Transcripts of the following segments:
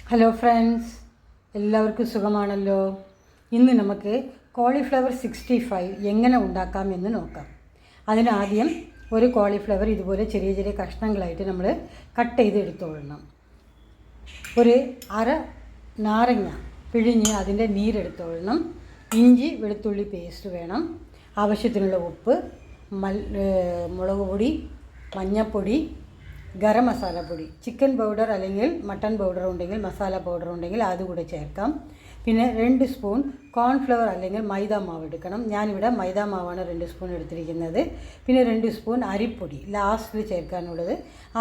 Hello friends, എല്ലാവർക്കും സുഖമാണല്ലോ. ഇന്ന് നമുക്ക് കോളിഫ്ലവർ 65 എങ്ങനെ ഉണ്ടാക്കാമെന്ന് നോക്കാം. അതിനാദ്യം ഒരു കോളിഫ്ലവർ ഇതുപോലെ ചെറിയ ചെറിയ കഷ്ണങ്ങളായിട്ട് നമ്മൾ കട്ട് ചെയ്ത് എടുത്തോളണം. ഒരു അര നാരങ്ങ പിഴിഞ്ഞ് അതിൻ്റെ നീരെടുത്തോളണം. ഇഞ്ചി വെളുത്തുള്ളി പേസ്റ്റ് വേണം. ആവശ്യത്തിനുള്ള ഉപ്പ്, മുളക് പൊടി, മഞ്ഞൾപ്പൊടി, ഗരം മസാല പൊടി, ചിക്കൻ പൗഡർ അല്ലെങ്കിൽ മട്ടൺ പൗഡർ ഉണ്ടെങ്കിൽ, മസാല പൗഡർ ഉണ്ടെങ്കിൽ അതുകൂടെ ചേർക്കാം. പിന്നെ 2 സ്പൂൺ കോൺഫ്ലവർ അല്ലെങ്കിൽ മൈദ മാവ് എടുക്കണം. ഞാനിവിടെ മൈദ മാവാണ് 2 സ്പൂൺ എടുത്തിരിക്കുന്നത്. പിന്നെ 2 സ്പൂൺ അരിപ്പൊടി ലാസ്റ്റിൽ ചേർക്കാനുള്ളത്.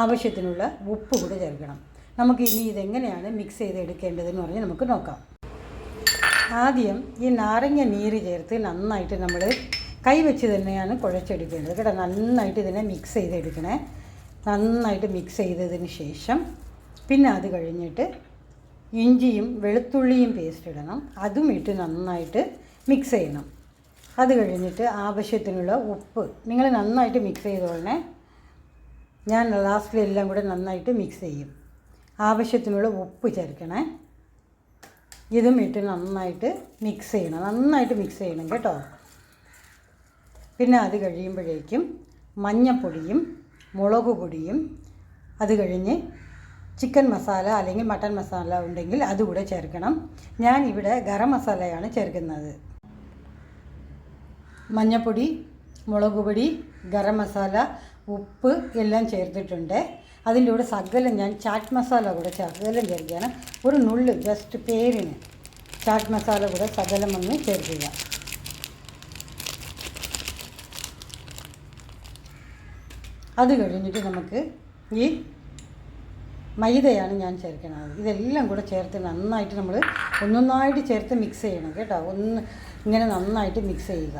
ആവശ്യത്തിനുള്ള ഉപ്പ് കൂടെ ചേർക്കണം. നമുക്ക് ഇനി ഇതെങ്ങനെയാണ് മിക്സ് ചെയ്ത് എടുക്കേണ്ടതെന്ന് പറഞ്ഞ് നമുക്ക് നോക്കാം. ആദ്യം ഈ നാരങ്ങ നീര് ചേർത്ത് നന്നായിട്ട് നമ്മൾ കൈവച്ച് തന്നെയാണ് കുഴച്ചെടുക്കേണ്ടത് കേട്ടോ. നന്നായിട്ട് ഇതിനെ മിക്സ് ചെയ്തെടുക്കണേ. നന്നായിട്ട് മിക്സ് ചെയ്തതിന് ശേഷം പിന്നെ അത് കഴിഞ്ഞിട്ട് ഇഞ്ചിയും വെളുത്തുള്ളിയും പേസ്റ്റ് ഇടണം. അതും ഇട്ട് നന്നായിട്ട് മിക്സ് ചെയ്യണം. അത് കഴിഞ്ഞിട്ട് ആവശ്യത്തിനുള്ള ഉപ്പ് നിങ്ങൾ നന്നായിട്ട് മിക്സ് ചെയ്തോളണേ. ഞാൻ ലാസ്റ്റിൽ എല്ലാം കൂടെ നന്നായിട്ട് മിക്സ് ചെയ്യും. ആവശ്യത്തിനുള്ള ഉപ്പ് ചേർക്കണേ. ഇതും ഇട്ട് നന്നായിട്ട് മിക്സ് ചെയ്യണം. നന്നായിട്ട് മിക്സ് ചെയ്യണം കേട്ടോ. പിന്നെ അത് കഴിയുമ്പോഴേക്കും മഞ്ഞൾപ്പൊടിയും മുളക് പൊടിയും, അത് കഴിഞ്ഞ് ചിക്കൻ മസാല അല്ലെങ്കിൽ മട്ടൺ മസാല ഉണ്ടെങ്കിൽ അതുകൂടെ ചേർക്കണം. ഞാൻ ഇവിടെ ഗരം മസാലയാണ് ചേർക്കുന്നത്. മഞ്ഞൾപ്പൊടി, മുളക് പൊടി, ഗരം മസാല, ഉപ്പ് എല്ലാം ചേർത്തിട്ടുണ്ട്. അതിൻ്റെ കൂടെ സകലം ഞാൻ ചാറ്റ് മസാല കൂടെ സകലം ചേർക്കുകയാണ്. ഒരു നുള്ള് ജസ്റ്റ് പേരിന് ചാറ്റ് മസാല കൂടെ സകലം ഒന്ന് ചേർക്കുക. അത് കഴിഞ്ഞിട്ട് നമുക്ക് ഈ മൈദയാണ് ഞാൻ ചേർക്കുന്നത്. ഇതെല്ലാം കൂടെ ചേർത്ത് നന്നായിട്ട് നമ്മൾ ഒന്നൊന്നായിട്ട് ചേർത്ത് മിക്സ് ചെയ്യണം കേട്ടോ. ഇങ്ങനെ നന്നായിട്ട് മിക്സ് ചെയ്യുക.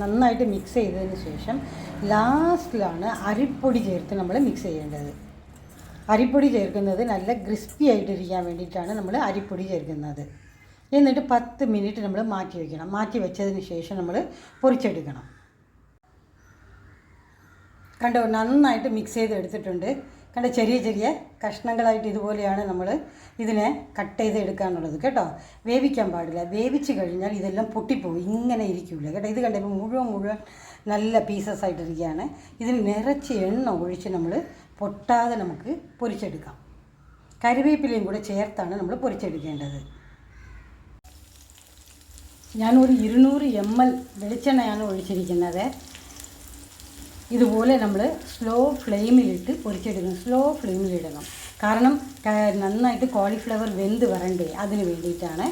നന്നായിട്ട് മിക്സ് ചെയ്തതിന് ശേഷം ലാസ്റ്റിലാണ് അരിപ്പൊടി ചേർത്ത് നമ്മൾ മിക്സ് ചെയ്യേണ്ടത്. അരിപ്പൊടി ചേർക്കുന്നത് നല്ല ക്രിസ്പി ആയിട്ടിരിക്കാൻ വേണ്ടിയിട്ടാണ് നമ്മൾ അരിപ്പൊടി ചേർക്കുന്നത്. എന്നിട്ട് 10 മിനിറ്റ് നമ്മൾ മാറ്റി വയ്ക്കണം. മാറ്റി വെച്ചതിന് ശേഷം നമ്മൾ പൊരിച്ചെടുക്കണം. കണ്ടോ, നന്നായിട്ട് മിക്സ് ചെയ്ത് എടുത്തിട്ടുണ്ട്. കണ്ടോ, ചെറിയ ചെറിയ കഷ്ണങ്ങളായിട്ട് ഇതുപോലെയാണ് നമ്മൾ ഇതിനെ കട്ട് ചെയ്ത് എടുക്കാനുള്ളത് കേട്ടോ. വേവിക്കാൻ പാടില്ല. വേവിച്ച് കഴിഞ്ഞാൽ ഇതെല്ലാം പൊട്ടിപ്പോവും. ഇങ്ങനെ ഇരിക്കില്ല കേട്ടോ. ഇത് കണ്ടപ്പോൾ മുഴുവൻ നല്ല പീസസ് ആയിട്ടിരിക്കുകയാണ്. ഇതിൽ നിറച്ച് എണ്ണ ഒഴിച്ച് നമ്മൾ പൊട്ടാതെ നമുക്ക് പൊരിച്ചെടുക്കാം. കറിവേപ്പിലയും കൂടെ ചേർത്താണ് നമ്മൾ പൊരിച്ചെടുക്കേണ്ടത്. ഞാനൊരു 200 ml വെളിച്ചെണ്ണയാണ് ഒഴിച്ചിരിക്കുന്നത്. ഇതുപോലെ നമ്മൾ സ്ലോ ഫ്ലെയിമിലിട്ട് പൊരിച്ചെടുക്കണം. സ്ലോ ഫ്ലെയിമിലിടണം. കാരണം നന്നായിട്ട് കോളിഫ്ലവർ വെന്ത് വരണ്ടേ, അതിന് വേണ്ടിയിട്ടാണ്.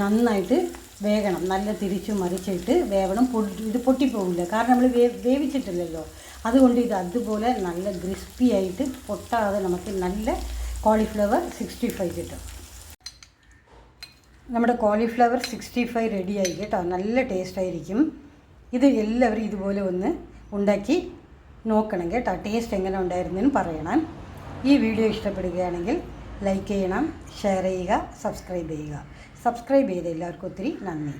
നന്നായിട്ട് വേകണം. നല്ല തിരിച്ചു മറിച്ചിട്ട് വേവണം. ഇത് പൊട്ടിപ്പോകില്ല. കാരണം നമ്മൾ വേവിച്ചിട്ടില്ലല്ലോ. അതുകൊണ്ട് ഇത് അതുപോലെ നല്ല ക്രിസ്പി ആയിട്ട് പൊട്ടാതെ നമുക്ക് നല്ല കോളിഫ്ലവർ 65 കിട്ടും. നമ്മുടെ കോളിഫ്ലവർ 65 റെഡിയായി കേട്ടോ. നല്ല ടേസ്റ്റായിരിക്കും. ഇത് എല്ലാവരും ഇതുപോലെ ഒന്ന് ഉണ്ടാക്കി നോക്കണം കേട്ടോ. ടേസ്റ്റ് എങ്ങനെ ഉണ്ടായിരുന്നെന്ന് പറയണം. ഈ വീഡിയോ ഇഷ്ടപ്പെടുകയാണെങ്കിൽ ലൈക്ക് ചെയ്യണം, ഷെയർ ചെയ്യുക, സബ്സ്ക്രൈബ് ചെയ്യുക. സബ്സ്ക്രൈബ് ചെയ്ത എല്ലാവർക്കും ഒത്തിരി നന്ദി.